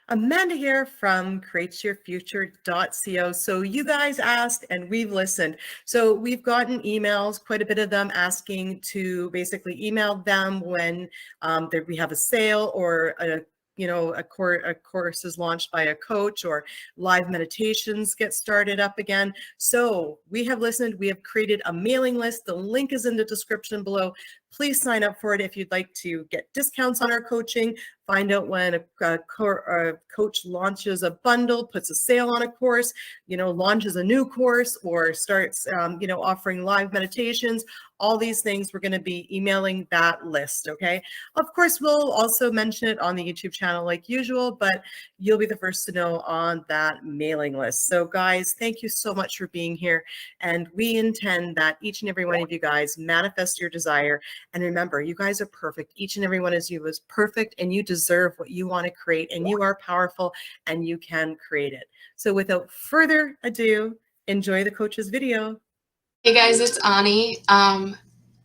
Amanda here from createyourfuture.co. So you guys asked and we've listened. So we've gotten emails, quite a bit of them asking to basically email them when we have a sale or a course is launched by a coach or live meditations get started up again. So we have listened. We have created a mailing list. The link is in the description below. Please sign up for it if you'd like to get discounts on our coaching. Find out when a coach launches a bundle, puts a sale on a course, launches a new course, or starts, offering live meditations. All these things, we're going to be emailing that list, okay? Of course, we'll also mention it on the YouTube channel like usual, but you'll be the first to know on that mailing list. So guys, thank you so much for being here. And we intend that each and every one of you guys manifest your desire. And remember, you guys are perfect. Each and every one of you is perfect, and you deserve what you want to create, and you are powerful, and you can create it. So without further ado, enjoy the coach's video. Hey guys, it's Ani.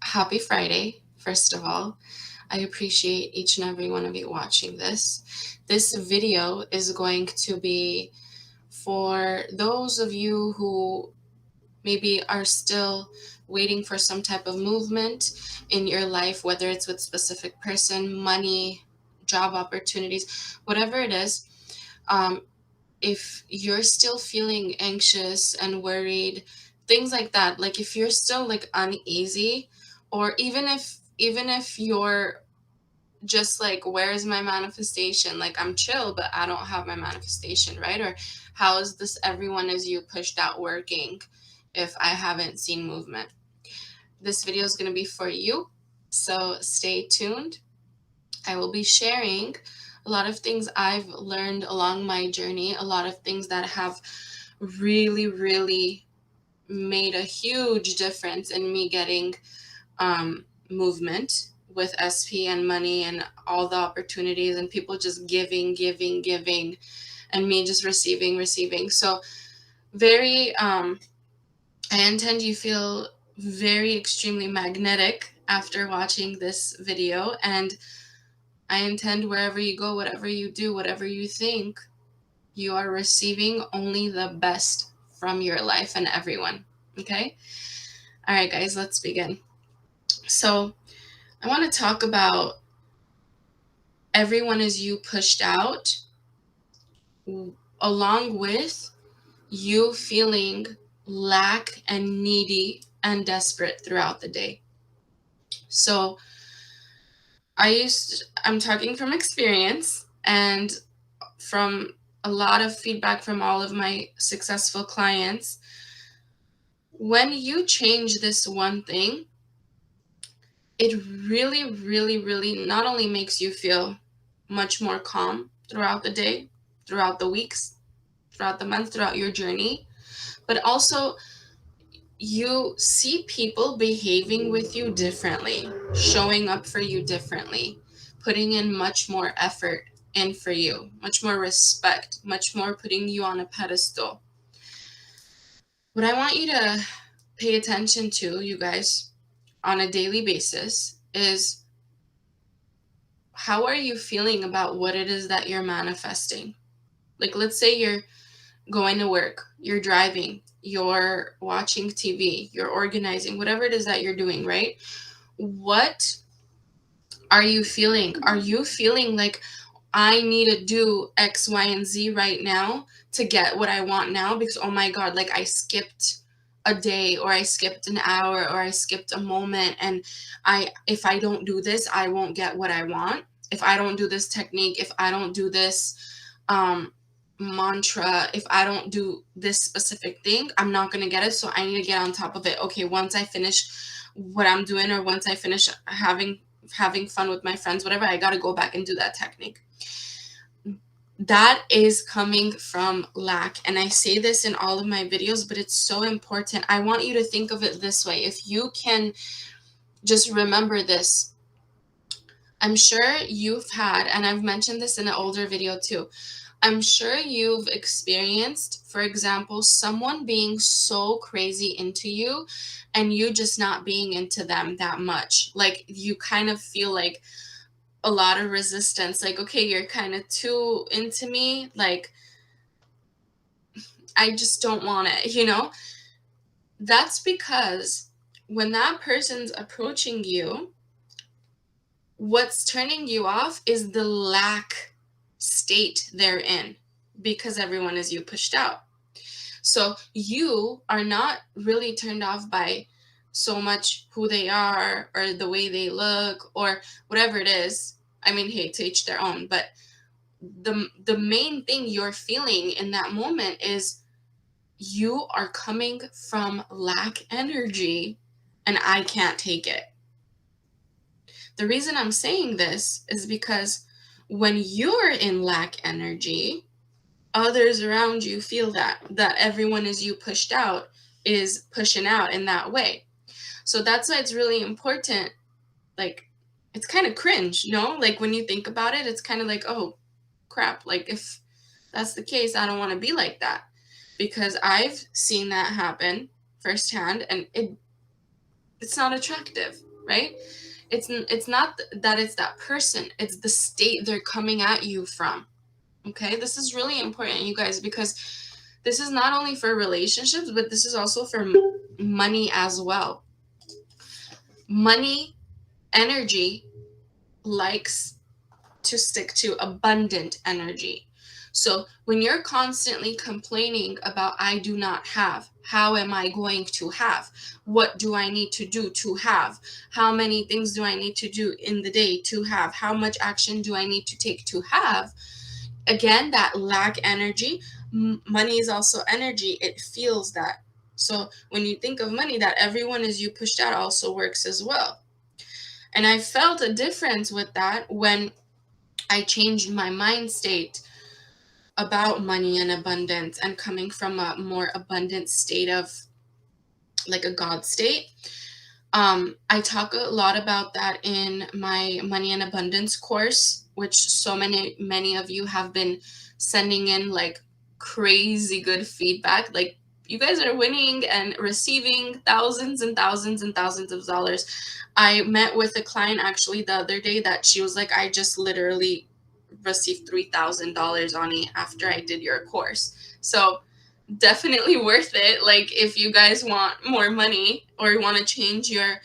Happy Friday, first of all. I appreciate each and every one of you watching this. This video is going to be for those of you who maybe are still waiting for some type of movement in your life, whether it's with a specific person, money, job opportunities, whatever it is. If you're still feeling anxious and worried, things like that, like if you're still like uneasy, or even if you're just like, where's my manifestation? Like, I'm chill, but I don't have my manifestation, right? Or how is this everyone is you pushed out working if I haven't seen movement? This video is going to be for you, so stay tuned. I will be sharing a lot of things I've learned along my journey, a lot of things that have really, really made a huge difference in me getting movement with SP and money and all the opportunities, and people just giving, and me just receiving. So very, I intend you feel very extremely magnetic after watching this video, and I intend wherever you go, whatever you do, whatever you think, you are receiving only the best from your life and everyone. Okay? All right, guys, let's begin. So, I want to talk about everyone is you pushed out, along with you feeling lack and needy and desperate throughout the day. So, I'm talking from experience and from a lot of feedback from all of my successful clients. When you change this one thing, it really, really, really not only makes you feel much more calm throughout the day, throughout the weeks, throughout the month, throughout your journey, but also you see people behaving with you differently, showing up for you differently, putting in much more effort in for you, much more respect, much more putting you on a pedestal. What I want you to pay attention to, you guys, on a daily basis is, how are you feeling about what it is that you're manifesting? Like, let's say you're going to work, you're driving, you're watching TV, you're organizing, whatever it is that you're doing, right? What are you feeling? Are you feeling like, I need to do X, Y, and Z right now to get what I want now? Because, oh my God, like I skipped a day, or I skipped an hour, or I skipped a moment, and if I don't do this, I won't get what I want. If I don't do this technique, if I don't do this mantra, if I don't do this specific thing, I'm not going to get it. So I need to get on top of it. Okay, once I finish what I'm doing, or once I finish having fun with my friends, whatever, I got to go back and do that technique. That is coming from lack. And I say this in all of my videos, but it's so important. I want you to think of it this way. If you can just remember this, I'm sure you've had, and I've mentioned this in an older video too, I'm sure you've experienced, for example, someone being so crazy into you and you just not being into them that much. Like, you kind of feel like, a lot of resistance, like, okay, you're kind of too into me, like, I just don't want it, you know? That's because when that person's approaching you, what's turning you off is the lack state they're in, because everyone is you pushed out. So you are not really turned off by so much who they are or the way they look or whatever it is. I mean, hey, to each their own, but the main thing you're feeling in that moment is you are coming from lack energy, and I can't take it. The reason I'm saying this is because when you're in lack energy, others around you feel that everyone is you pushed out is pushing out in that way. So that's why it's really important. Like, it's kind of cringe, no? Like, when you think about it, it's kind of like, oh crap, like, if that's the case, I don't want to be like that, because I've seen that happen firsthand, and it's not attractive, right? It's not that it's that person, it's the state they're coming at you from. Okay, this is really important, you guys, because this is not only for relationships, but this is also for money as well. Money energy likes to stick to abundant energy. So when you're constantly complaining about, I do not have, how am I going to have, what do I need to do to have, how many things do I need to do in the day to have, how much action do I need to take to have, again, that lack energy. Money is also energy, it feels that. So when you think of money, that everyone is you pushed out also works as well. And I felt a difference with that when I changed my mind state about money and abundance, and coming from a more abundant state of like a God state. I talk a lot about that in my money and abundance course, which so many of you have been sending in like crazy good feedback. Like, you guys are winning and receiving thousands and thousands and thousands of dollars. I met with a client actually the other day that she was like, I just literally received $3,000 on it after I did your course. So definitely worth it. Like, if you guys want more money or want to change your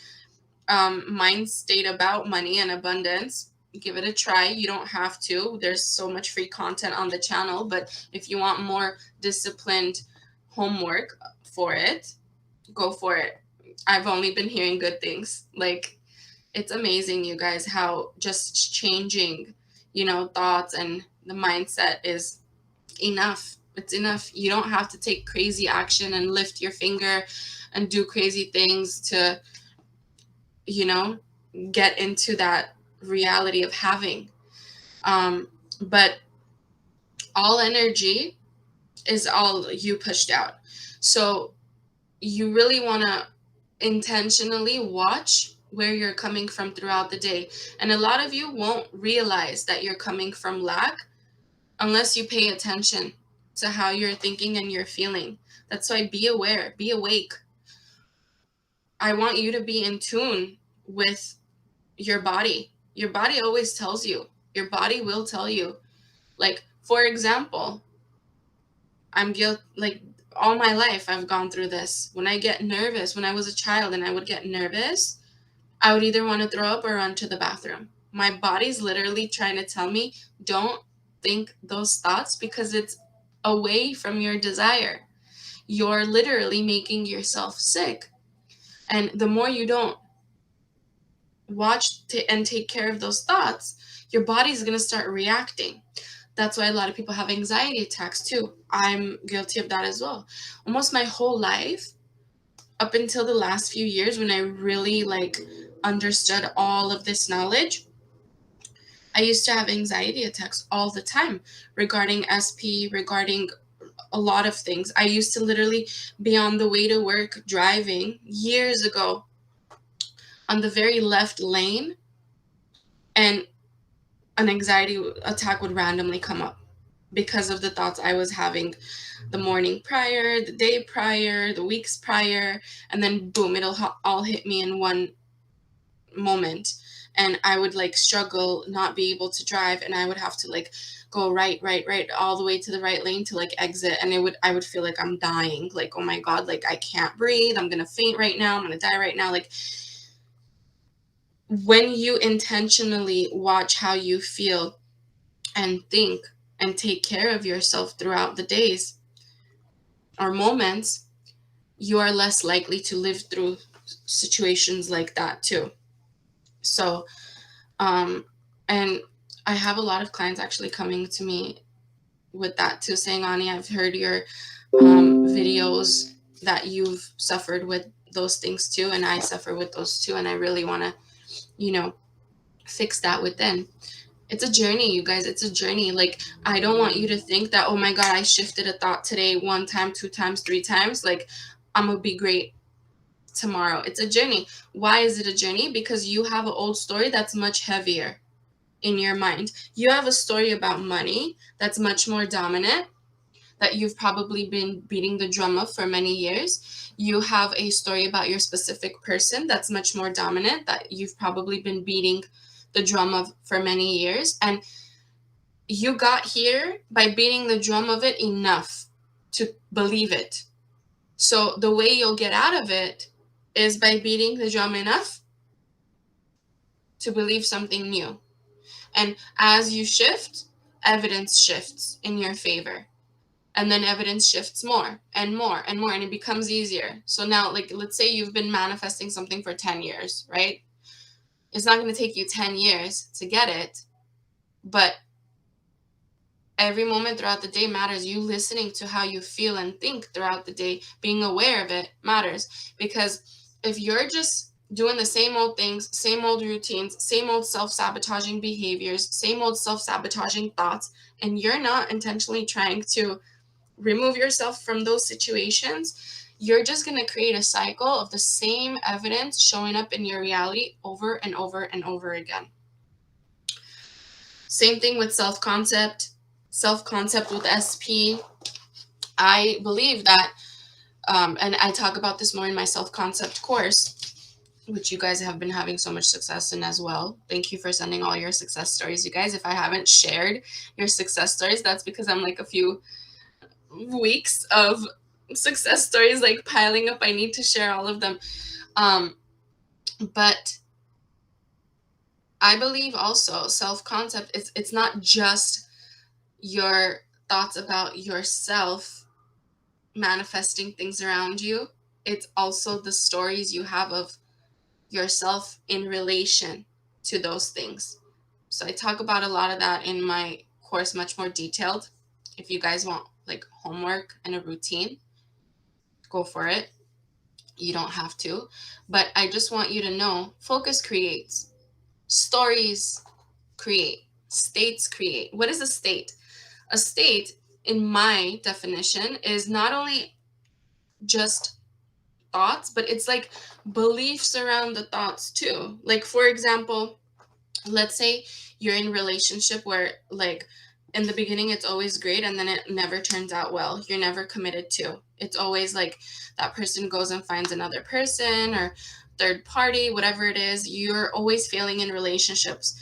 mind state about money and abundance, give it a try. You don't have to. There's so much free content on the channel, but if you want more disciplined homework for it, go for it. I've only been hearing good things. Like, it's amazing, you guys, how just changing, thoughts and the mindset is enough. It's enough. You don't have to take crazy action and lift your finger and do crazy things to, get into that reality of having. But all energy is all you pushed out. So you really want to intentionally watch where you're coming from throughout the day. And a lot of you won't realize that you're coming from lack unless you pay attention to how you're thinking and you're feeling. That's why be aware, be awake. I want you to be in tune with your body. Your body always tells you. Your body will tell you. Like, for example, I'm guilty, like, all my life I've gone through this. When I get nervous, when I was a child and I would get nervous, I would either want to throw up or run to the bathroom. My body's literally trying to tell me, don't think those thoughts, because it's away from your desire. You're literally making yourself sick. And the more you don't watch and take care of those thoughts, your body's going to start reacting. That's why a lot of people have anxiety attacks too. I'm guilty of that as well. Almost my whole life, up until the last few years when I really understood all of this knowledge, I used to have anxiety attacks all the time regarding SP, regarding a lot of things. I used to literally be on the way to work driving years ago on the very left lane, and an anxiety attack would randomly come up because of the thoughts I was having the morning prior, the day prior, the weeks prior, and then boom, it'll all hit me in one moment. and I would like struggle, not be able to drive, and I would have to like go right all the way to the right lane to like exit, and I would feel like I'm dying, like, oh my God, like I can't breathe, I'm gonna faint right now, I'm gonna die right now. Like, when you intentionally watch how you feel and think and take care of yourself throughout the days or moments, you are less likely to live through situations like that too. So, and I have a lot of clients actually coming to me with that too, saying, Ani, I've heard your videos that you've suffered with those things too, and I suffer with those too, and I really want to, you know, fix that within. It's a journey, you guys. It's a journey. Like, I don't want you to think that, oh my God, I shifted a thought today 1 time, 2 times, 3 times, like I'm gonna be great tomorrow. It's a journey. Why is it a journey? Because you have an old story that's much heavier in your mind. You have a story about money that's much more dominant, that you've probably been beating the drum of for many years. You have a story about your specific person that's much more dominant, that you've probably been beating the drum of for many years. And you got here by beating the drum of it enough to believe it. So the way you'll get out of it is by beating the drum enough to believe something new. And as you shift, evidence shifts in your favor. And then evidence shifts more and more and more, and it becomes easier. So now, like, let's say you've been manifesting something for 10 years, right? It's not going to take you 10 years to get it, but every moment throughout the day matters. You listening to how you feel and think throughout the day, being aware of it matters. Because if you're just doing the same old things, same old routines, same old self-sabotaging behaviors, same old self-sabotaging thoughts, and you're not intentionally trying to remove yourself from those situations, you're just going to create a cycle of the same evidence showing up in your reality over and over and over again. Same thing with self-concept with SP. I believe that, and I talk about this more in my self-concept course, which you guys have been having so much success in as well. Thank you for sending all your success stories, you guys. If I haven't shared your success stories, that's because I'm like a few weeks of success stories like piling up. I need to share all of them. But I believe also self-concept, it's not just your thoughts about yourself manifesting things around you. It's also the stories you have of yourself in relation to those things. So I talk about a lot of that in my course, much more detailed. If you guys want like homework and a routine, go for it. You don't have to. But I just want you to know, focus creates. Stories create. States create. What is a state? A state, in my definition, is not only just thoughts, but it's like beliefs around the thoughts too. Like, for example, let's say you're in a relationship where, like, in the beginning it's always great and then it never turns out well. You're never committed to. It's always like that person goes and finds another person or third party, whatever it is. You're always failing in relationships.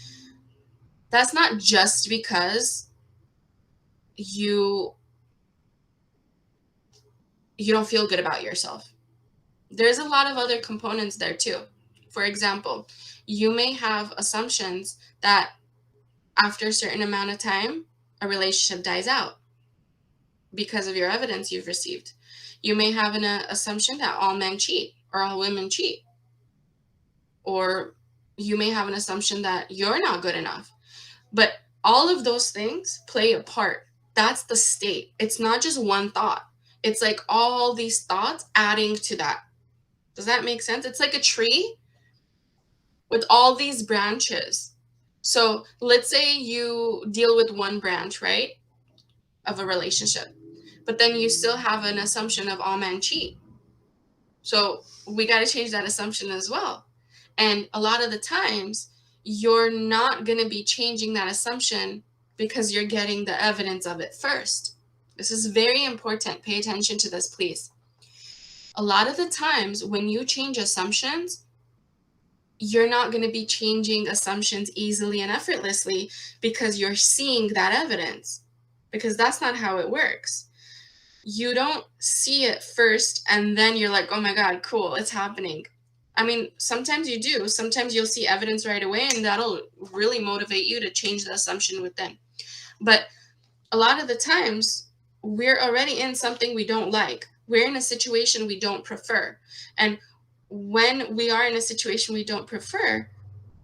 That's not just because you don't feel good about yourself. There's a lot of other components there too. For example, you may have assumptions that after a certain amount of time, a relationship dies out because of your evidence you've received. You may have an assumption that all men cheat or all women cheat. Or you may have an assumption that you're not good enough. But all of those things play a part. That's the state. It's not just one thought. It's like all these thoughts adding to that. Does that make sense? It's like a tree with all these branches. So let's say you deal with one branch, right, of a relationship, but then you still have an assumption of all men cheat. So we got to change that assumption as well. And a lot of the times, you're not going to be changing that assumption because you're getting the evidence of it first. This is very important. Pay attention to this, please. A lot of the times when you change assumptions, you're not going to be changing assumptions easily and effortlessly because you're seeing that evidence, because that's not how it works. You don't see it first and then you're like, oh my God, cool, it's happening. I mean, sometimes you do. Sometimes you'll see evidence right away and that'll really motivate you to change the assumption within. But a lot of the times, we're already in something we don't like. We're in a situation we don't prefer. And when we are in a situation we don't prefer,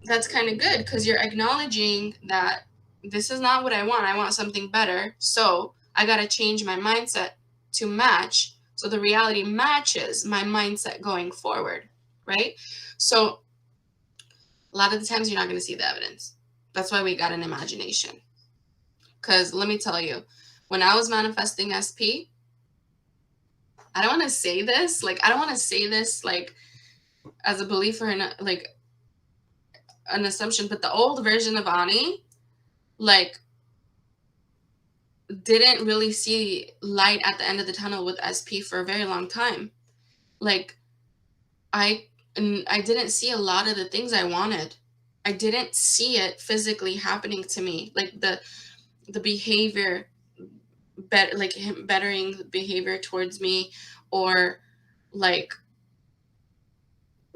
that's kind of good because you're acknowledging that this is not what I want. I want something better. So I got to change my mindset to match. So the reality matches my mindset going forward, right? So a lot of the times you're not going to see the evidence. That's why we got an imagination. Because let me tell you, when I was manifesting SP, I don't want to say this, like, I don't want to say this, like, as a belief or like an assumption, but the old version of Ani, like, didn't really see light at the end of the tunnel with SP for a very long time. Like, I didn't see a lot of the things I wanted. I didn't see it physically happening to me, like the behavior, like him bettering behavior towards me, or like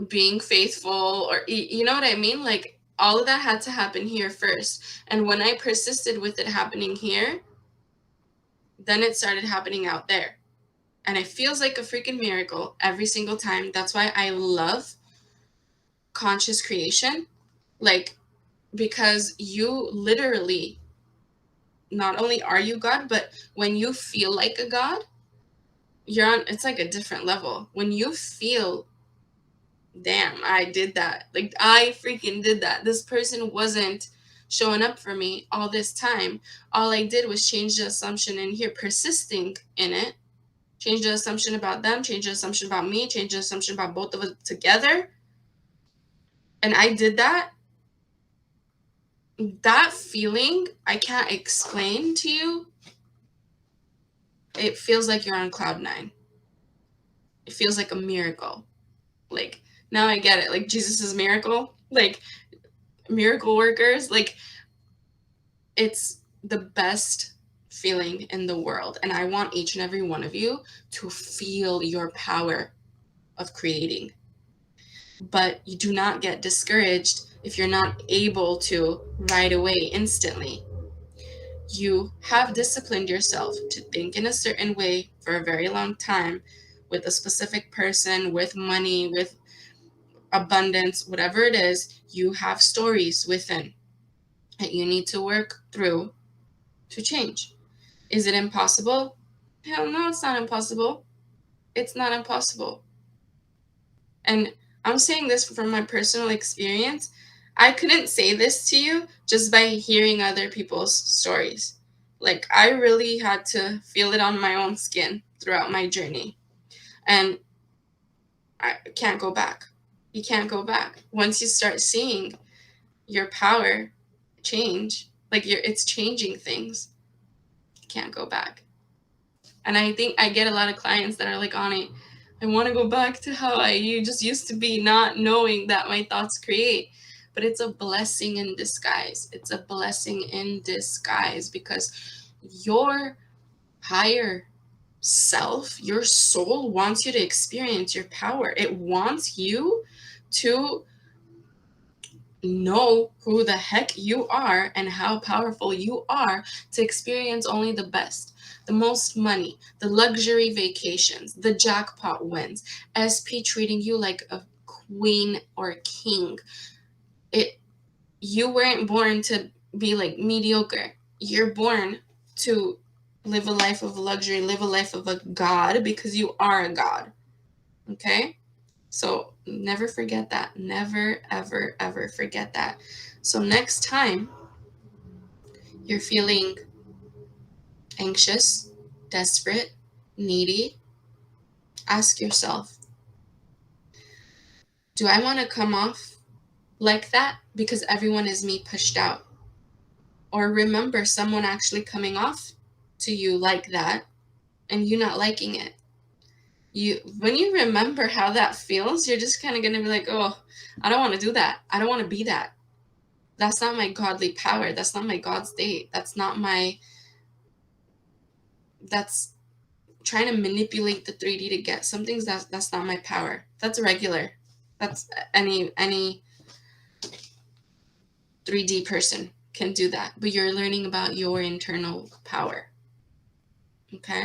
being faithful, or you know what I mean? Like, all of that had to happen here first. And when I persisted with it happening here, then it started happening out there. And it feels like a freaking miracle every single time. That's why I love conscious creation. Like, because you literally, not only are you God, but when you feel like a God, you're on, it's like a different level. When you feel, damn, I did that. Like, I freaking did that. This person wasn't showing up for me all this time. All I did was change the assumption in here, persisting in it. Change the assumption about them, change the assumption about me, change the assumption about both of us together. And I did that. That feeling, I can't explain to you. It feels like you're on cloud nine. It feels like a miracle. Like, now I get it. Like, Jesus' miracle. Like, miracle workers. Like, it's the best feeling in the world. And I want each and every one of you to feel your power of creating. But you do not get discouraged if you're not able to right away, instantly. You have disciplined yourself to think in a certain way for a very long time, with a specific person, with money, with abundance, whatever it is. You have stories within that you need to work through to change. Is it impossible? Hell no, it's not impossible. It's not impossible. And I'm saying this from my personal experience. I couldn't say this to you just by hearing other people's stories. Like, I really had to feel it on my own skin throughout my journey. And I can't go back. You can't go back. Once you start seeing your power change, like, it's changing things, you can't go back. And I think I get a lot of clients that are like, Ani, I want to go back to how you just used to be, not knowing that my thoughts create. But it's a blessing in disguise. It's a blessing in disguise, because your higher self, your soul, wants you to experience your power. It wants you to know who the heck you are and how powerful you are, to experience only the best, the most money, the luxury vacations, the jackpot wins, SP treating you like a queen or a king. You weren't born to be like mediocre. You're born to live a life of luxury, live a life of a god, because you are a god. Okay? So never forget that. Never, ever, ever forget that. So next time you're feeling anxious, desperate, needy, ask yourself, do I want to come off like that because everyone is me pushed out? Or remember someone actually coming off to you like that and you not liking it. when you remember how that feels, you're just kind of going to be like, oh, I don't want to do that. I don't want to be that. That's not my godly power. That's not my God state. That's trying to manipulate the 3D to get some things. That's not my power. That's regular. That's any 3D person can do that. But you're learning about your internal power. Okay?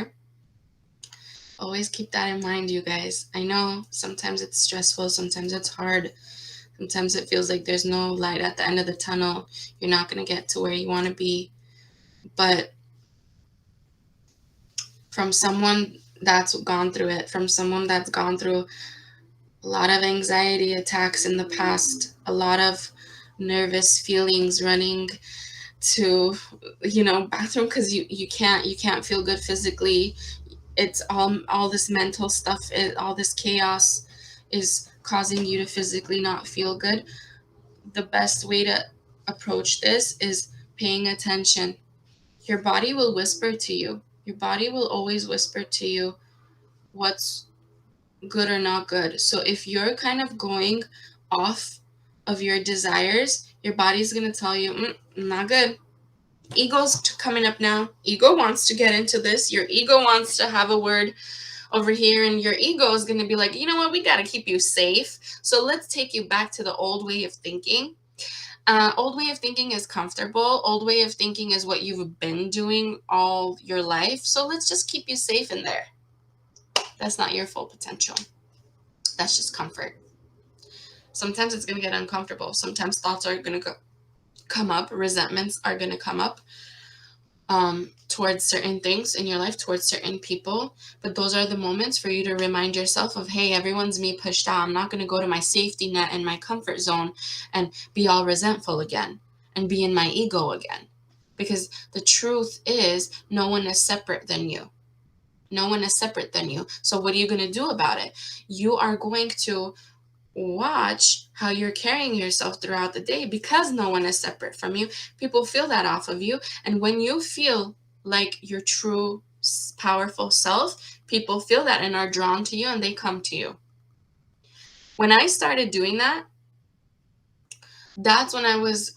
Always keep that in mind, you guys. I know sometimes it's stressful, sometimes it's hard, sometimes it feels like there's no light at the end of the tunnel. You're not going to get to where you want to be. But from someone that's gone through it, from someone that's gone through a lot of anxiety attacks in the past, a lot of nervous feelings, running to bathroom because you can't feel good physically. It's all this mental stuff, all this chaos is causing you to physically not feel good. The best way to approach this is paying attention. Your body will whisper to you. Your body will always whisper to you what's good or not good. So if you're kind of going off of your desires, your body's going to tell you, not good. Ego's coming up now. Ego wants to get into this. Your ego wants to have a word over here, and your ego is going to be like, you know what, we got to keep you safe. So let's take you back to the old way of thinking. Old way of thinking is comfortable. Old way of thinking is what you've been doing all your life. So let's just keep you safe in there. That's not your full potential. That's just comfort. Sometimes it's going to get uncomfortable. Sometimes thoughts are going to come up. Resentments are going to come up towards certain things in your life, towards certain people. But those are the moments for you to remind yourself of, hey, everyone's me pushed out. I'm not going to go to my safety net and my comfort zone and be all resentful again and be in my ego again. Because the truth is, no one is separate than you. No one is separate than you. So what are you going to do about it? You are going to watch how you're carrying yourself throughout the day, because no one is separate from you. People feel that off of you. And when you feel like your true powerful self, people feel that and are drawn to you, and they come to you. When I started doing that, that's when I was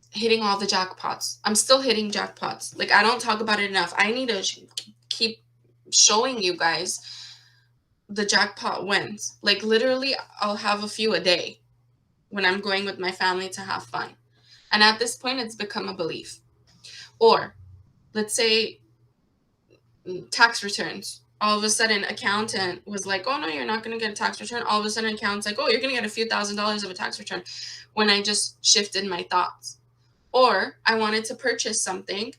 hitting all the jackpots. I'm still hitting jackpots. Like, I don't talk about it enough. I need to keep showing you guys the jackpot wins. Like, literally, I'll have a few a day when I'm going with my family to have fun. And at this point, it's become a belief. Or let's say tax returns. All of a sudden, accountant was like, oh, no, you're not going to get a tax return. All of a sudden, accountant's like, oh, you're going to get a few $1,000s of a tax return, when I just shifted my thoughts. Or I wanted to purchase something,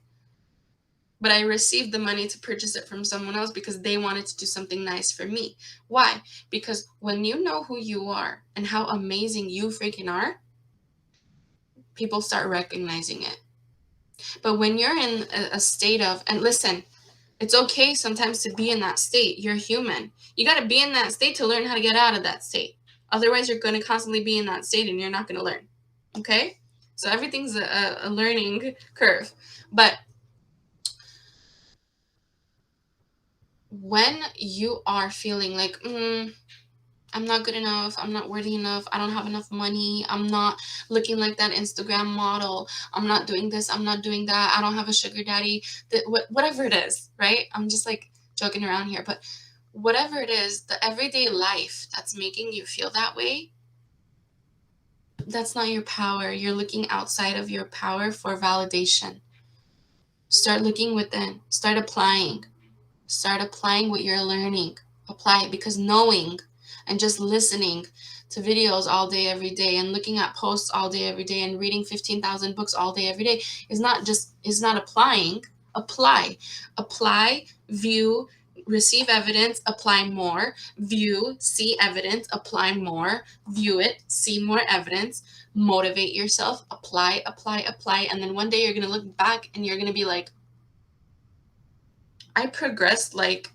but I received the money to purchase it from someone else because they wanted to do something nice for me. Why? Because when you know who you are and how amazing you freaking are, people start recognizing it. But when you're in a state of, and listen, it's okay sometimes to be in that state. You're human. You got to be in that state to learn how to get out of that state. Otherwise, you're going to constantly be in that state and you're not going to learn. Okay? So everything's a learning curve. But when you are feeling like, I'm not good enough, I'm not worthy enough, I don't have enough money, I'm not looking like that Instagram model, I'm not doing this, I'm not doing that, I don't have a sugar daddy, whatever it is, right? I'm just like joking around here, but whatever it is, the everyday life that's making you feel that way, that's not your power. You're looking outside of your power for validation. Start looking within. Start applying what you're learning. Apply it, because knowing and just listening to videos all day, every day, and looking at posts all day, every day, and reading 15,000 books all day, every day is not applying. Apply, view, receive evidence, apply more, view, see evidence, apply more, view it, see more evidence, motivate yourself, apply. And then one day you're going to look back and you're going to be like, I progressed, like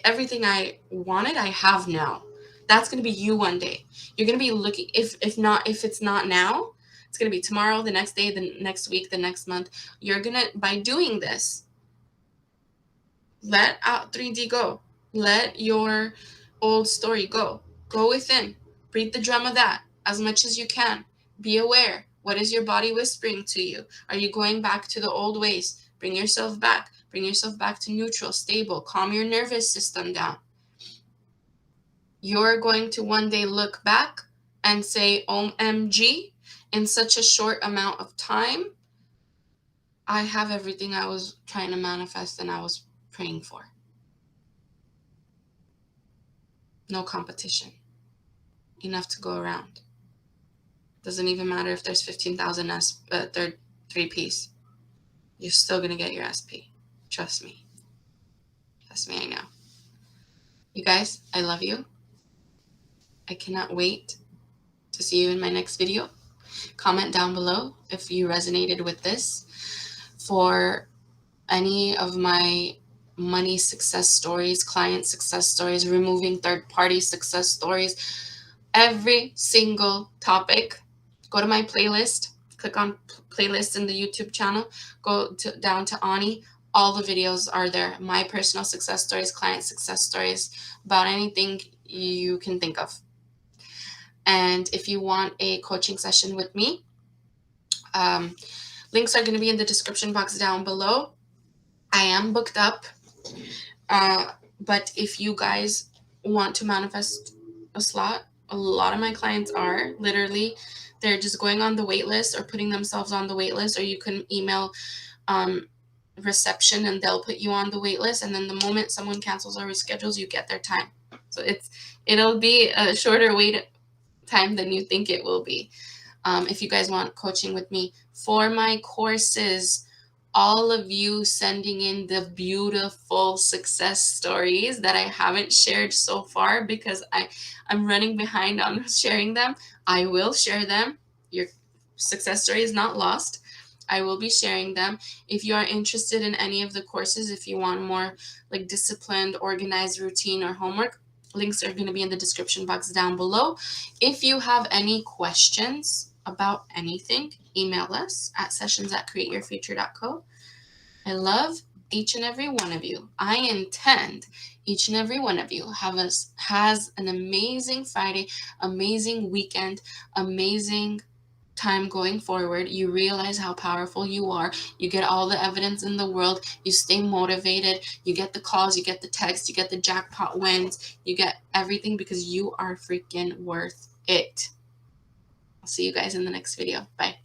everything I wanted, I have now. That's going to be you one day. You're going to be looking, if it's not now, it's going to be tomorrow, the next day, the next week, the next month. You're going to, by doing this, Let out 3D go. Let your old story go. Go within. Breathe the drum of that as much as you can. Be aware. What is your body whispering to you? Are you going back to the old ways? Bring yourself back. Bring yourself back to neutral, stable. Calm your nervous system down. You're going to one day look back and say, OMG, in such a short amount of time, I have everything I was trying to manifest and I was praying for. No competition. Enough to go around. Doesn't even matter if there's 15,000 third 3Ps. You're still going to get your SP. Trust me. Trust me, I know. You guys, I love you. I cannot wait to see you in my next video. Comment down below if you resonated with this. For any of my money success stories, client success stories, removing third-party success stories, every single topic, go to my playlist, click on playlist in the YouTube channel, go down to Ani. All the videos are there. My personal success stories, client success stories, about anything you can think of. And if you want a coaching session with me, links are going to be in the description box down below. I am booked up, but if you guys want to manifest a slot, a lot of my clients are literally, they're just going on the wait list or putting themselves on the wait list, or you can email reception and they'll put you on the wait list, and then the moment someone cancels or reschedules, you get their time. So it'll be a shorter wait time than you think it will be. If you guys want coaching with me for my courses, all of you sending in the beautiful success stories that I haven't shared so far because I'm running behind on sharing them. I will share them. Your success story is not lost. I will be sharing them. If you are interested in any of the courses, if you want more like disciplined, organized routine or homework, links are going to be in the description box down below. If you have any questions about anything, email us at sessions@createyourfuture.co. I love each and every one of you. I intend each and every one of you has an amazing Friday, amazing weekend, amazing time going forward. You realize how powerful you are. You get all the evidence in the world. You stay motivated. You get the calls, you get the texts, you get the jackpot wins, you get everything because you are freaking worth it. I'll see you guys in the next video. Bye.